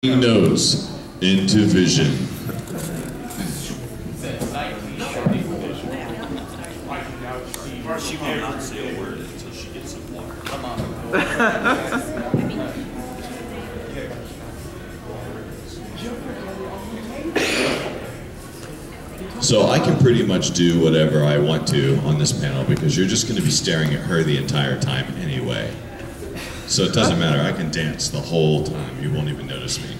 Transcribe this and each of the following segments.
Nose into vision. She will not say a word until she gets some water. Come on. So I can pretty much do whatever I want to on this panel because you're just going to be staring at her the entire time anyway. So it doesn't matter, I can dance the whole time, you won't even notice me.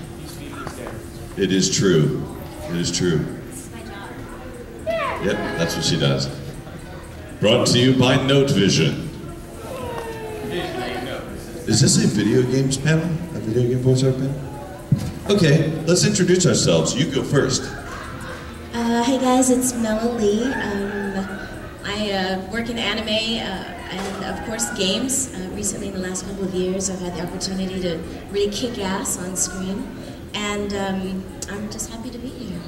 It is true, it is true. Yep, that's what she does. Brought to you by Note Vision. Is this a video games panel? A video game voiceover panel? Okay, let's introduce ourselves. You go first. Hey guys, it's Mela. I work in anime and of course games. Recently in the last couple of years I've had the opportunity to really kick ass on screen and I'm just happy to be here.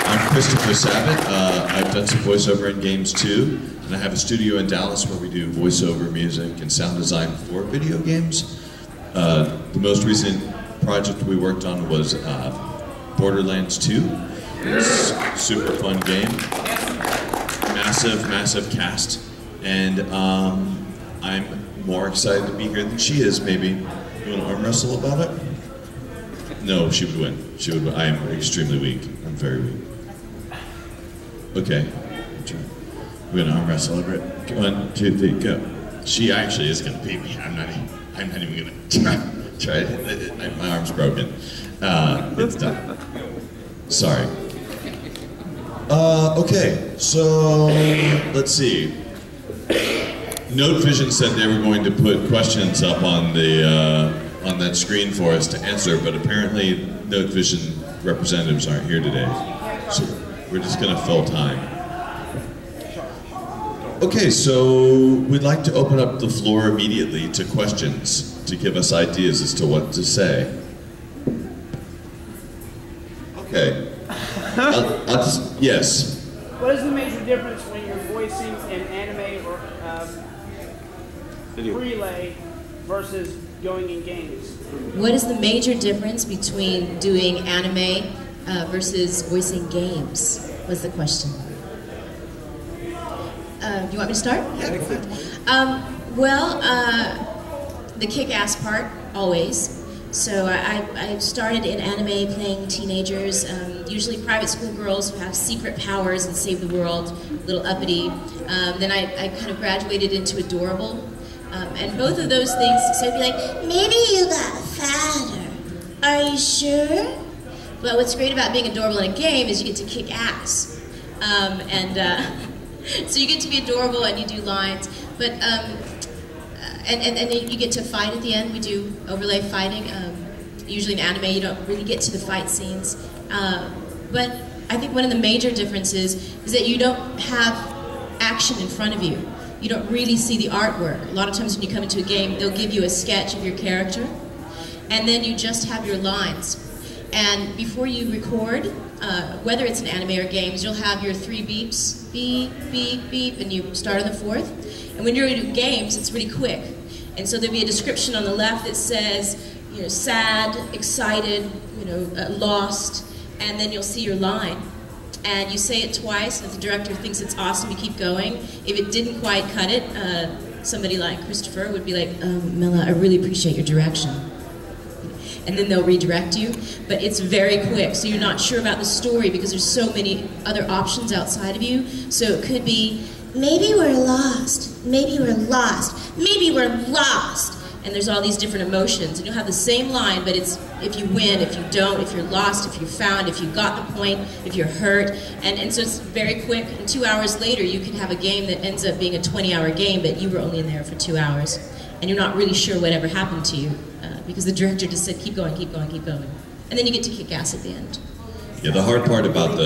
I'm Christopher Sabat. I've done some voiceover in games too, and I have a studio in Dallas where we do voiceover music and sound design for video games. The most recent project we worked on was Borderlands 2. It's a super fun game. Massive cast. And I'm more excited to be here than she is, maybe. You want to arm wrestle about it? No, she would win. She would win. I am extremely weak. I'm very weak. Okay. We're going to arm wrestle over it. 1, 2, 3, go. She actually is going to beat me. I'm not even going to try it. My arm's broken. It's done. Sorry. Okay, so let's see. Note Vision said they were going to put questions up on that screen for us to answer, but apparently Note Vision representatives aren't here today, so we're just going to fill time. Okay, so we'd like to open up the floor immediately to questions to give us ideas as to what to say. Okay. Yes. What is the major difference when you're voicing an anime or relay versus going in games? What is the major difference between doing anime versus voicing games? Was the question. Do you want me to start? Yeah. The kick-ass part, always. So I started in anime playing teenagers, usually private school girls who have secret powers and save the world, a little uppity. Then I kind of graduated into adorable. And both of those things, so I'd be like, maybe you got fatter. Are you sure? But what's great about being adorable in a game is you get to kick ass. So you get to be adorable and you do lines, but and you get to fight at the end. We do overlay fighting. Usually in anime you don't really get to the fight scenes. But I think one of the major differences is that you don't have action in front of you. You don't really see the artwork. A lot of times when you come into a game, they'll give you a sketch of your character, and then you just have your lines. And before you record, whether it's an anime or games, you'll have your 3 beeps, beep, beep, beep, and you start on the 4th. And when you're doing games, it's really quick. And so there'll be a description on the left that says, you know, sad, excited, you know, lost, and then you'll see your line. And you say it twice, and if the director thinks it's awesome, you keep going. If it didn't quite cut it, somebody like Christopher would be like, Mela, I really appreciate your direction. And then they'll redirect you, but it's very quick, so you're not sure about the story because there's so many other options outside of you. So it could be, maybe we're lost, maybe we're lost, maybe we're lost. And there's all these different emotions, and you'll have the same line, but it's if you win, if you don't, if you're lost, if you're found, if you got the point, if you're hurt. And so it's very quick, and 2 hours later you could have a game that ends up being a 20-hour game, but you were only in there for 2 hours. And you're not really sure whatever happened to you, because the director just said, keep going, keep going, keep going. And then you get to kick ass at the end. Yeah, the hard part about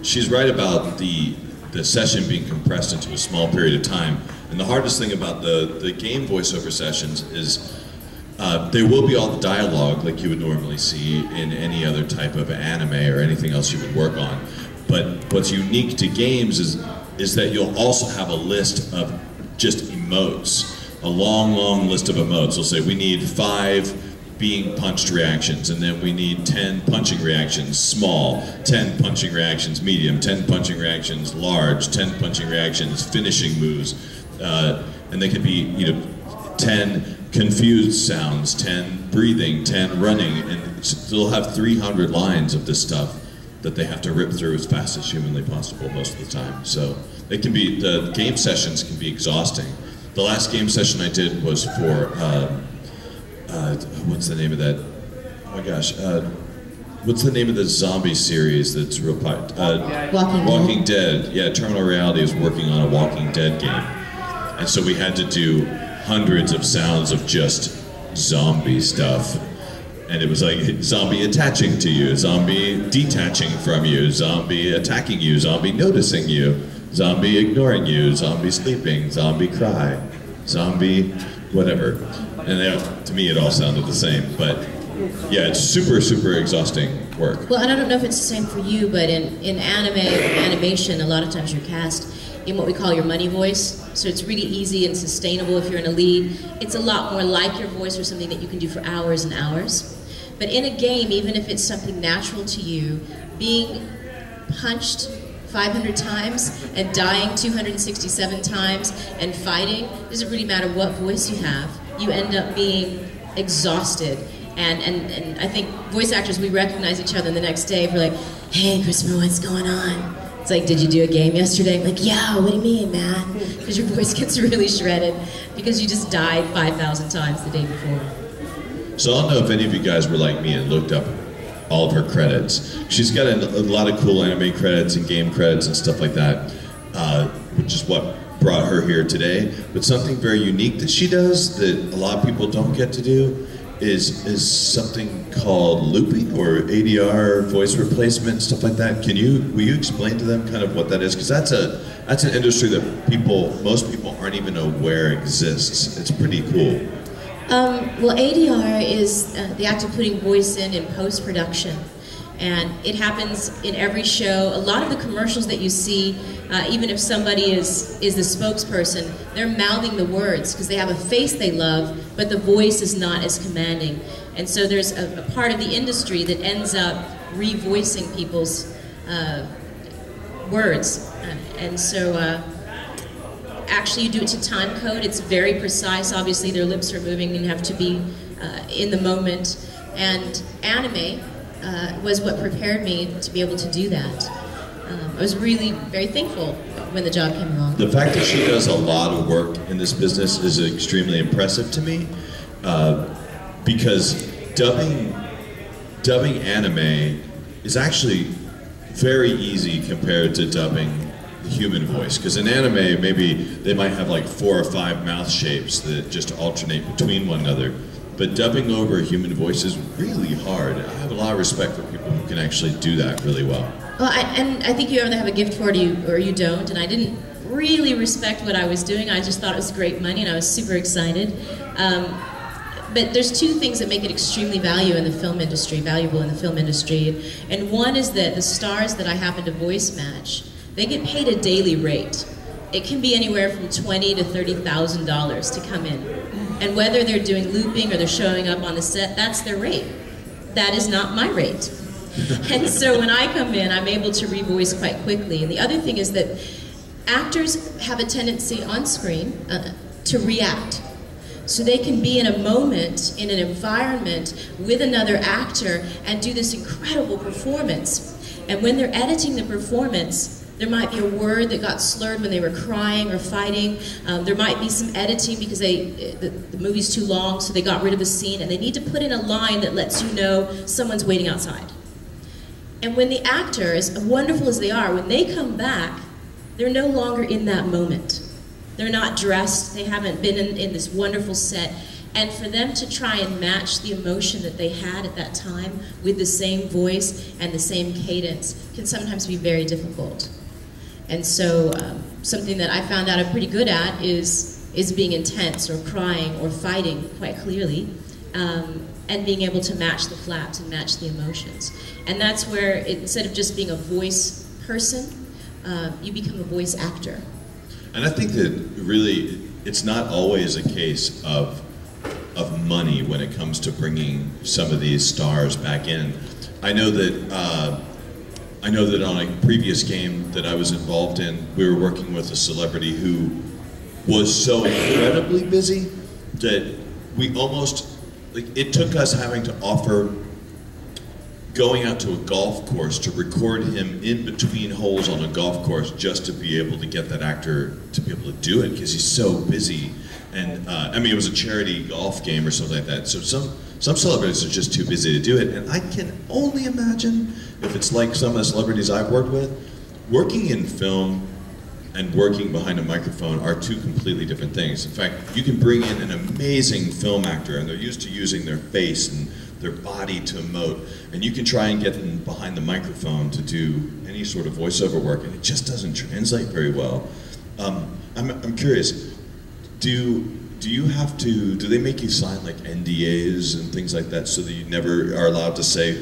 she's right about the session being compressed into a small period of time. And the hardest thing about the game voiceover sessions is there will be all the dialogue like you would normally see in any other type of anime or anything else you would work on. But what's unique to games is that you'll also have a list of just emotes a long, long list of emotes. They'll say we need 5 being punched reactions, and then we need 10 punching reactions, small, 10 punching reactions, medium, 10 punching reactions, large, 10 punching reactions, finishing moves, and they could be, 10 confused sounds, 10 breathing, 10 running, and they'll have 300 lines of this stuff that they have to rip through as fast as humanly possible most of the time. So it can be, the game sessions can be exhausting. The last game session I did was for, what's the name of that? Oh my gosh. What's the name of the zombie series that's real popular? Walking Dead. Yeah, Terminal Reality is working on a Walking Dead game. And so we had to do hundreds of sounds of just zombie stuff. And it was like zombie attaching to you, zombie detaching from you, zombie attacking you, zombie noticing you, zombie ignoring you, zombie sleeping, zombie cry, zombie whatever. And to me it all sounded the same, but yeah, it's super, super exhausting work. Well, and I don't know if it's the same for you, but in anime or animation, a lot of times you're cast in what we call your money voice. So it's really easy and sustainable if you're in a lead. It's a lot more like your voice or something that you can do for hours and hours. But in a game, even if it's something natural to you, being punched 500 times and dying 267 times and fighting, it doesn't really matter what voice you have. You end up being exhausted. And I think voice actors, we recognize each other the next day. We're like, hey, Christopher, what's going on? It's like, did you do a game yesterday? I'm like, yeah, what do you mean, man? Because your voice gets really shredded because you just died 5,000 times the day before. So I don't know if any of you guys were like me and looked up all of her credits. She's got a lot of cool anime credits and game credits and stuff like that, which is what brought her here today. But something very unique that she does that a lot of people don't get to do is something called looping or ADR, voice replacement, stuff like that. Will you explain to them kind of what that is? Because that's an industry that most people aren't even aware exists. It's pretty cool. Well, ADR is the act of putting voice in post-production. And it happens in every show. A lot of the commercials that you see, even if somebody is the spokesperson, they're mouthing the words because they have a face they love, but the voice is not as commanding. And so there's a part of the industry that ends up revoicing people's words. And so actually you do it to time code. It's very precise. Obviously their lips are moving and have to be in the moment. And anime was what prepared me to be able to do that. I was really very thankful when the job came along. The fact that she does a lot of work in this business is extremely impressive to me, because dubbing anime is actually very easy compared to dubbing the human voice. Because in anime, maybe they might have like 4 or 5 mouth shapes that just alternate between one another. But dubbing over a human voice is really hard. I have a lot of respect for people who can actually do that really well. Well, I think you either have a gift for it or you don't, and I didn't really respect what I was doing. I just thought it was great money, and I was super excited. But there's 2 things that make it extremely valuable in the film industry, and one is that the stars that I happen to voice match, they get paid a daily rate. It can be anywhere from $20,000 to $30,000 to come in. And whether they're doing looping or they're showing up on the set, that's their rate. That is not my rate. And so when I come in, I'm able to revoice quite quickly. And the other thing is that actors have a tendency on screen to react. So they can be in a moment, in an environment with another actor and do this incredible performance. And when they're editing the performance, there might be a word that got slurred when they were crying or fighting. There might be some editing because the movie's too long, so they got rid of the scene, and they need to put in a line that lets you know someone's waiting outside. And when the actor, as wonderful as they are, when they come back, they're no longer in that moment. They're not dressed, they haven't been in this wonderful set. And for them to try and match the emotion that they had at that time with the same voice and the same cadence can sometimes be very difficult. And so something that I found out I'm pretty good at is being intense or crying or fighting quite clearly, and being able to match the flaps and match the emotions. And that's where, instead of just being a voice person, you become a voice actor. And I think that really, it's not always a case of money when it comes to bringing some of these stars back in. I know that on a previous game that I was involved in, we were working with a celebrity who was so incredibly busy that we almost, like, it took us having to offer going out to a golf course to record him in between holes on a golf course just to be able to get that actor to be able to do it, because he's so busy. And I mean, it was a charity golf game or something like that. So some celebrities are just too busy to do it. And I can only imagine if it's like some of the celebrities I've worked with. Working in film and working behind a microphone are two completely different things. In fact, you can bring in an amazing film actor, and they're used to using their face and their body to emote, and you can try and get them behind the microphone to do any sort of voiceover work, and it just doesn't translate very well. I'm curious, do they make you sign like NDAs and things like that so that you never are allowed to say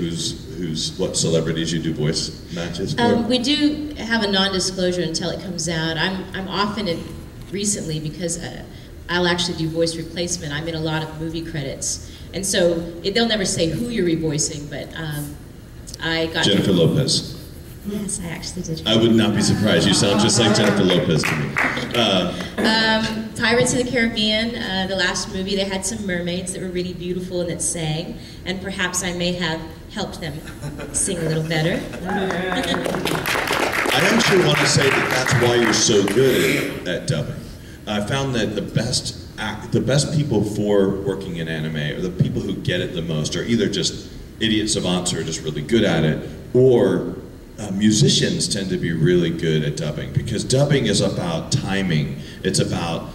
what celebrities you do voice matches for? We do have a non-disclosure until it comes out. I'm often recently, because I'll actually do voice replacement. I'm in a lot of movie credits, and so they'll never say who you're revoicing. But I got Jennifer Lopez. Yes, I actually did. I would not be surprised. You sound just like Jennifer Lopez to me. Pirates of the Caribbean, the last movie, they had some mermaids that were really beautiful and that sang, and perhaps I may have helped them sing a little better. I actually want to say that that's why you're so good at dubbing. I found that the best people for working in anime, or the people who get it the most, are either just idiot savants who are just really good at it, or musicians tend to be really good at dubbing, because dubbing is about timing. It's about,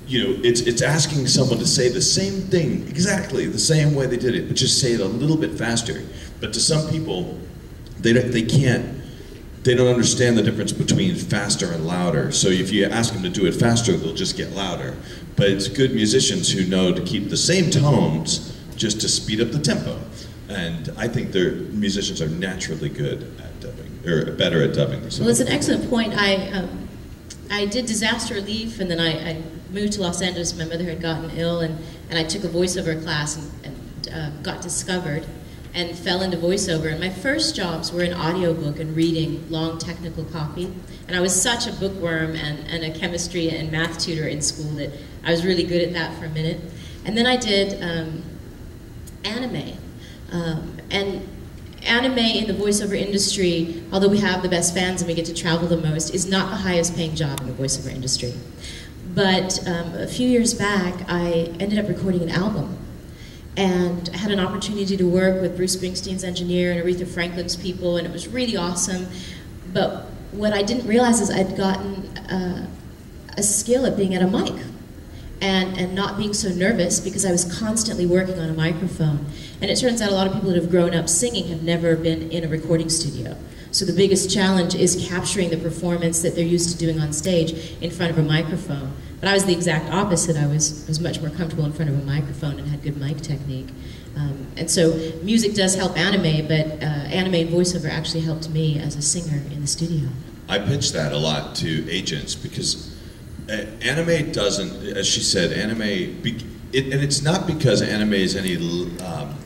it's asking someone to say the same thing exactly the same way they did it, but just say it a little bit faster. But to some people, they don't understand the difference between faster and louder. So if you ask them to do it faster, they'll just get louder. But it's good musicians who know to keep the same tones just to speed up the tempo. And I think musicians are naturally good at dubbing, or better at dubbing. Well, it's an excellent point. I did disaster relief, and then I moved to Los Angeles. My mother had gotten ill, and I took a voiceover class and got discovered and fell into voiceover. And my first jobs were in audiobook and reading long technical copy. And I was such a bookworm and a chemistry and math tutor in school that I was really good at that for a minute. And then I did anime. And anime in the voiceover industry, although we have the best fans and we get to travel the most, is not the highest paying job in the voiceover industry. But a few years back, I ended up recording an album. And I had an opportunity to work with Bruce Springsteen's engineer and Aretha Franklin's people, and it was really awesome. But what I didn't realize is I'd gotten a skill at being at a mic and not being so nervous, because I was constantly working on a microphone. And it turns out a lot of people that have grown up singing have never been in a recording studio. So the biggest challenge is capturing the performance that they're used to doing on stage in front of a microphone. But I was the exact opposite. I was much more comfortable in front of a microphone and had good mic technique. And so music does help anime, but anime and voiceover actually helped me as a singer in the studio. I pitch that a lot to agents, because anime doesn't, as she said, anime, and it's not because anime is any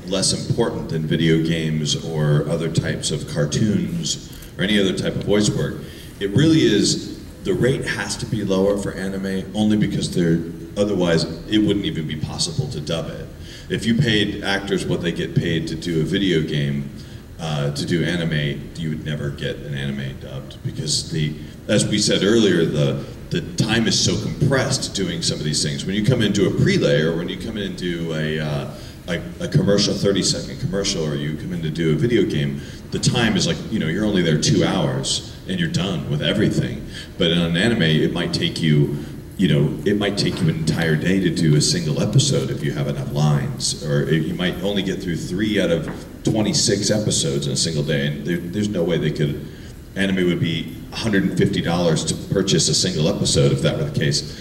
less important than video games or other types of cartoons or any other type of voice work. It really is, the rate has to be lower for anime only because otherwise it wouldn't even be possible to dub it. If you paid actors what they get paid to do a video game, to do anime, you would never get an anime dubbed, because as we said earlier, the time is so compressed doing some of these things. When you come into a prelay, or when you come in and do a commercial, 30-second commercial, or you come in to do a video game, the time is like, you're only there 2 hours and you're done with everything. But in an anime, it might take you, an entire day to do a single episode if you have enough lines, or you might only get through 3 out of 26 episodes in a single day, and there's no way they could. Anime would be $150 to purchase a single episode if that were the case.